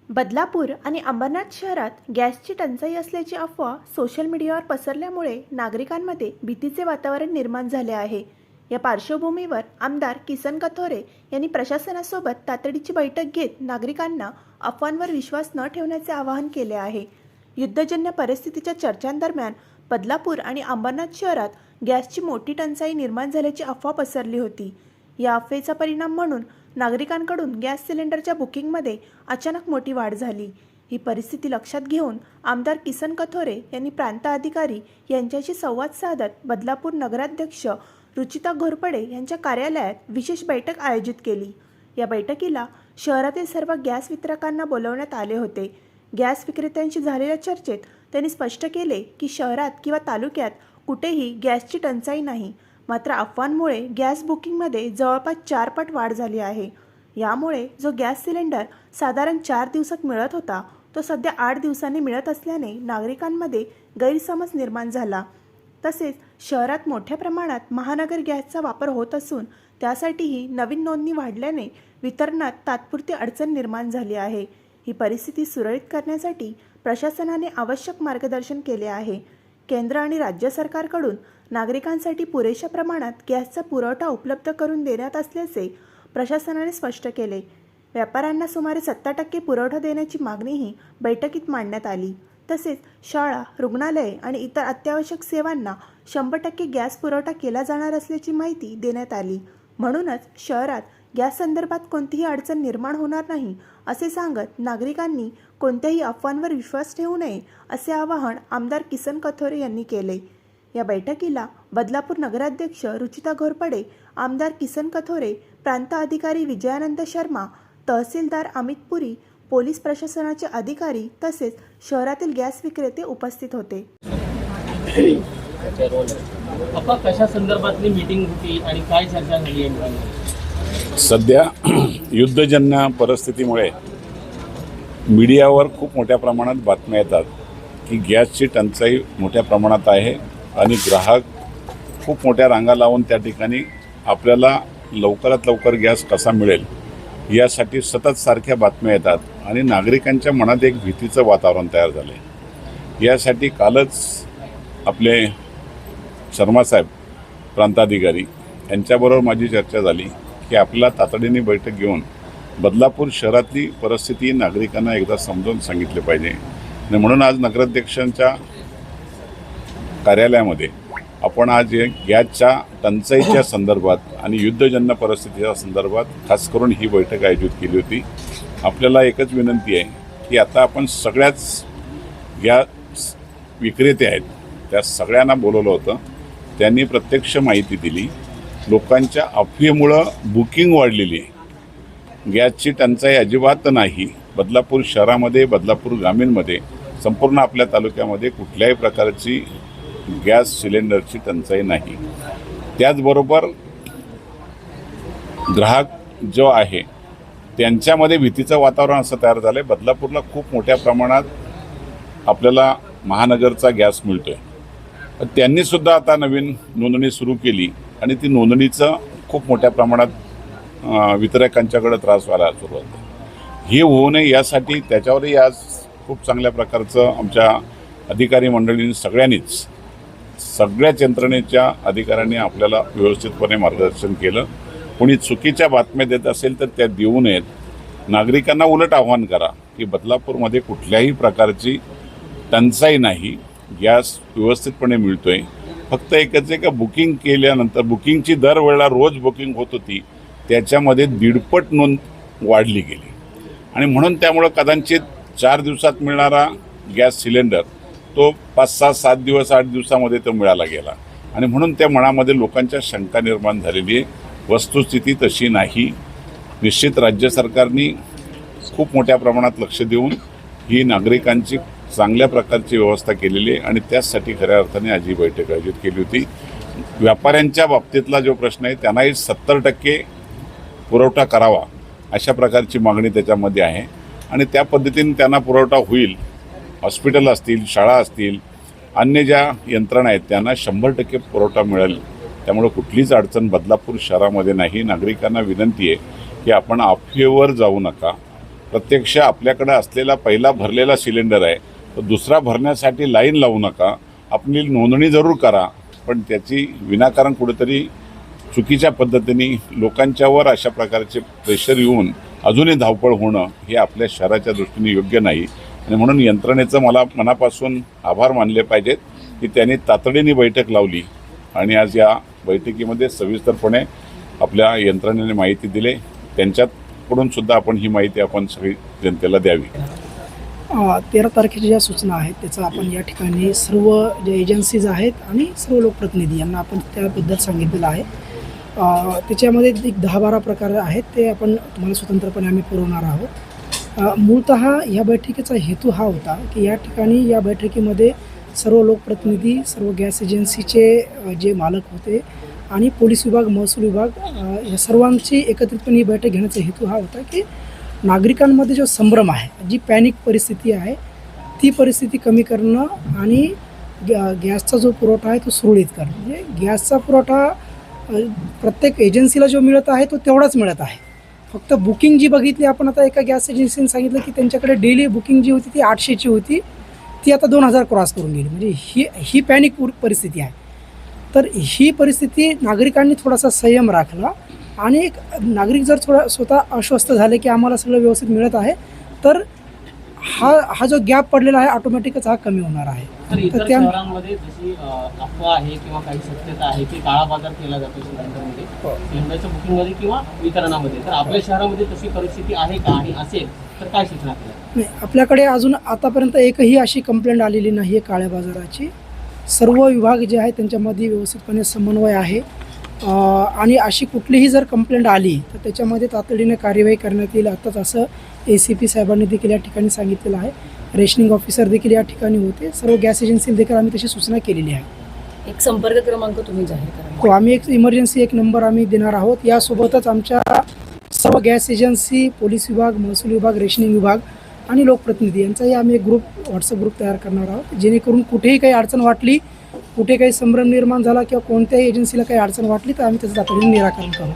बदलापूर आणि अंबरनाथ शहरात गॅसची टंचाई असल्याची अफवा सोशल मीडियावर पसरल्यामुळे नागरिकांमध्ये भीतीचे वातावरण निर्माण झाले आहे। या पार्श्वभूमीवर आमदार किसन कथोरे यांनी प्रशासनासोबत तातडीची बैठक घेत नागरिकांना अफवांवर विश्वास न ठेवण्याचे आवाहन केले आहे। युद्धजन्य परिस्थितीच्या चर्चांदरम्यान बदलापूर आणि अंबरनाथ शहरात गॅसची मोठी टंचाई निर्माण झाल्याची अफवा पसरली होती। या अफवेचा परिणाम म्हणून नागरिकांकडून गॅस सिलेंडरच्या बुकिंगमध्ये अचानक मोठी वाढ झाली। ही परिस्थिती लक्षात घेऊन आमदार किसन कथोरे यांनी प्रांत अधिकारी यांच्याशी संवाद साधत बदलापूर नगराध्यक्ष रुचिता घोरपडे यांच्या कार्यालयात विशेष बैठक आयोजित केली। या बैठकीला शहरातील सर्व गॅस वितरकांना बोलवण्यात आले होते। गॅस विक्रेत्यांशी झालेल्या चर्चेत त्यांनी स्पष्ट केले की शहरात किंवा तालुक्यात कुठेही गॅसची टंचाई नाही, मात्र अफवांमुळे गॅस बुकिंगमध्ये जवळपास 4 पट वाढ झाली आहे। यामुळे जो गॅस सिलेंडर साधारण 4 दिवसात मिळत होता तो सध्या 8 दिवसांनी मिळत असल्याने नागरिकांमध्ये गैरसमज निर्माण झाला। तसेच शहरात मोठ्या प्रमाणात महानगर गॅसचा वापर होत असून त्यासाठीही नवीन नोंदणी वाढल्याने वितरणात तात्पुरती अडचण निर्माण झाली आहे। ही परिस्थिती सुरळीत करण्यासाठी प्रशासनाने आवश्यक मार्गदर्शन केले आहे। केंद्र आणि राज्य सरकारकडून नागरिकांसाठी पुरेशा प्रमाणात गॅसचा पुरवठा उपलब्ध करून देण्यात असल्याचे प्रशासनाने स्पष्ट केले। व्यापाऱ्यांना सुमारे 70% पुरवठा देण्याची मागणीही बैठकीत मांडण्यात आली। तसेच शाळा, रुग्णालये आणि इतर अत्यावश्यक सेवांना 100% गॅस पुरवठा केला जाणार असल्याची माहिती देण्यात आली। म्हणूनच शहरात गॅस संदर्भात कोणतीही अडचण निर्माण होणार नाही असे सांगत नागरिकांनी कोणत्याही अफवांवर विश्वास ठेवू नये असे आवाहन आमदार किसन कथोरे यांनी केले। या बैठकीला बदलापूर नगराध्यक्ष रुचिता घोरपडे, आमदार किसन कथोरे, प्रांत अधिकारी विजयानंद शर्मा, तहसीलदार अमित पुरी, पोलीस प्रशासनाचे अधिकारी तसेच शहरातील गॅस विक्रेते उपस्थित होते। कशा संदर्भातली मीटिंग होती आणि काय चर्चा झाली आहे? सध्या युद्धजन्य परिस्थितीमुळे मीडियावर खूप मोठ्या प्रमाणात बातम्या येतात की गॅसची टंचाई मोठ्या प्रमाणात आहे आणि ग्राहक खूप मोठ्या रांगा लावून त्या ठिकाणी आपल्याला लवकरात लवकर गॅस कसा मिळेल यासाठी सतत सारख्या बातम्या येतात आणि नागरिकांच्या मनात एक भीतीचं वातावरण तयार झालं आहे। यासाठी कालच आपले शर्मासाहेब प्रांताधिकारी यांच्याबरोबर माझी चर्चा झाली की आपल्याला तातडीने बैठक घेऊन बदलापूर शहरातली परिस्थिती नागरिकांना एकदा समजावून सांगितले पाहिजे आणि म्हणून आज नगराध्यक्षांच्या कार्यालयामध्ये आपण आज गॅसच्या टंचाईच्या संदर्भात आणि युद्धजन्य परिस्थितीच्या संदर्भात खास करून ही बैठक आयोजित केली होती। आपल्याला एकच विनंती आहे की आता आपण सगळ्याच गॅस विक्रेते आहेत त्या सगळ्यांना बोलवलं होतं, त्यांनी प्रत्यक्ष माहिती दिली। लोकांच्या अफवेमुळं बुकिंग वाढलेली आहे। गॅसची टंचाई अजिबात नाही। बदलापूर शहरामध्ये, बदलापूर ग्रामीणमध्ये, संपूर्ण आपल्या तालुक्यामध्ये कुठल्याही प्रकारची गॅस सिलेंडरची टंचाई नाही। त्याचबरोबर ग्राहक जो आहे त्यांच्यामध्ये भीतीचं वातावरण असं तयार झालं आहे। बदलापूरला खूप मोठ्या प्रमाणात आपल्याला महानगरचा गॅस मिळतो आहे। त्यांनीसुद्धा आता नवीन नोंदणी सुरू केली आणि ती नोंदणीचं खूप मोठ्या प्रमाणात वितरकांच्याकडे त्रास व्हायला सुरुवात आहे। हे होऊ नये यासाठी त्याच्यावरही आज खूप चांगल्या प्रकारचं आमच्या अधिकारी मंडळींनी सगळ्यांनीच सगळ्याच यंत्रणेच्या अधिकाऱ्यांनी आपल्याला व्यवस्थितपणे मार्गदर्शन केलं। कोणी चुकीच्या बातम्या देत असेल तर त्या देऊ नयेत। नागरिकांना उलट आव्हान करा की बदलापूरमध्ये कुठल्याही प्रकारची टंचाई नाही, गॅस व्यवस्थितपणे मिळतो आहे। फक्त एकच आहे का बुकिंग केल्यानंतर बुकिंगची दरवेळेला रोज बुकिंग होत होती त्याच्यामध्ये 1.5 पट नोंद वाढली गेली आणि म्हणून त्यामुळं कदाचित 4 दिवसात मिळणारा गॅस सिलेंडर तो 5, 6, 7 दिवस, 8 दिवसामध्ये तो मिळाला गेला आणि म्हणून त्या मनामध्ये लोकांच्या शंका निर्माण झालेली आहे। वस्तुस्थिती तशी नाही। निश्चित राज्य सरकारने खूप मोठ्या प्रमाणात लक्ष देऊन ही नागरिकांची चांगल्या प्रकारची व्यवस्था केलेली आहे आणि त्याचसाठी खऱ्या अर्थाने आज ही बैठक आयोजित केली होती। व्यापाऱ्यांच्या बाबतीतला जो प्रश्न आहे त्यांनाही 70% पुरवठा करावा अशा प्रकारची मागणी त्याच्यामध्ये आहे आणि त्या पद्धतीने त्यांना पुरवठा होईल। हॉस्पिटल असतील, शाळा असतील, अन्य ज्या यंत्रणा आहेत त्यांना 100% पुरवठा मिळेल। त्यामुळे कुठलीच अडचण बदलापूर शहरामध्ये नाही। नागरिकांना विनंती आहे की आपण अफवेवर जाऊ नका। प्रत्यक्ष आपल्याकडे असलेला पहिला भरलेला सिलेंडर आहे तो दुसरा भरण्यासाठी लाईन लावू नका. आपली नोंदणी जरूर करा, पण त्याची विनाकारण कुठेतरी चुकीच्या पद्धतीने लोकांच्यावर अशा प्रकारचे प्रेशर येऊन अजूनही धावपळ होणं हे आपल्या शहराच्या दृष्टीने योग्य नाही. आणि म्हणून यंत्रणेचं मला मनापासून आभार मानले पाहिजेत की त्यांनी तातडीने बैठक लावली आणि आज या बैठकीमध्ये सविस्तरपणे आपल्या यंत्रणेने माहिती दिली. त्यांच्याकडून सुद्धा आपण ही माहिती आपण सगळी जनतेला द्यावी. 13 तारखेच्या ज्या सूचना आहेत त्याचा आपण या ठिकाणी सर्व ज्या एजन्सीज आहेत आणि सर्व लोकप्रतिनिधी यांना आपण त्याबद्दल सांगितलेलं आहे. त्याच्यामध्ये एक 10-12 प्रकार आहेत ते आपण तुम्हाला स्वतंत्रपणे आम्ही पुरवणार आहोत. मूलतः या बैठकीचा हेतू हा होता की या ठिकाणी या बैठकीमध्ये सर्व लोकप्रतिनिधी, सर्व गॅस एजन्सीचे जे मालक होते आणि पोलीस विभाग, महसूल विभाग या सर्वांची एकत्रितपणे ही बैठक घेण्याचा हेतू हा होता की नागरिकांमध्ये जो संभ्रम आहे, जी पॅनिक परिस्थिती आहे ती परिस्थिती कमी करणं आणि गॅसचा जो पुरवठा आहे तो सुरळीत करणं. म्हणजे गॅसचा पुरवठा प्रत्येक एजन्सीला जो मिळत आहे तो तेवढाच मिळत आहे. फक्त बुकिंग जी बघितली आपण आता एका गॅस एजन्सीने सांगितलं की त्यांच्याकडे डेली बुकिंग जी होती ती 800ची होती, ती आता 2000 क्रॉस करून गेली. म्हणजे ही पॅनिक परिस्थिती आहे. तर ही परिस्थिती नागरिकांनी थोडासा संयम राखला आणि नागरिक जर थोडा स्वतः आश्वस्त झाले की आम्हाला सगळं व्यवस्थित मिळत आहे तर हा जो गॅप पडलेला आहे ऑटोमॅटिकच हा कमी होणार आहे. तर इतर शहरांमध्ये जशी अफवा आहे किंवा काही शक्यता आहे की काळा बाजार केला जातो सिलेंडरमध्ये, सिलेंडरच्या बुकिंगमध्ये किंवा वितरणामध्ये, तर आपल्या शहरामध्ये तशी परिस्थिती आहे का आणि असेल तर काय सूचना केल्या? नाही, आपल्याकडे अजून आतापर्यंत एकही अशी कंप्लेंट आलेली नाही आहे काळ्या बाजाराची. सर्व विभाग जे आहेत त्यांच्यामध्ये व्यवस्थितपणे समन्वय आहे आणि अशी कुठलीही जर कंप्लेंट आली तर त्याच्यामध्ये तातडीने कार्यवाही करण्यात येईल. आत्ताच असं ACP साहेबांनी देखील या ठिकाणी सांगितलेलं आहे. रेशनिंग ऑफिसर देखील या ठिकाणी होते. सर्व गॅस एजन्सीला देखील आम्ही तशी सूचना केलेली आहे. एक संपर्क क्रमांक तुम्ही जाहीर करा. हो, आम्ही एक इमर्जन्सी एक नंबर आम्ही देणार आहोत. यासोबतच आमच्या सर्व गॅस एजन्सी, पोलीस विभाग, महसूल विभाग, रेशनिंग विभाग आणि लोकप्रतिनिधी यांचाही आम्ही एक व्हॉट्सअप ग्रुप तयार करणार आहोत. जेणेकरून कुठेही काही अडचण वाटली, कुठे काही संभ्रम निर्माण झाला किंवा कोणत्याही एजन्सीला काही अडचण वाटली तर आम्ही त्याचं तातडीने निराकरण करू.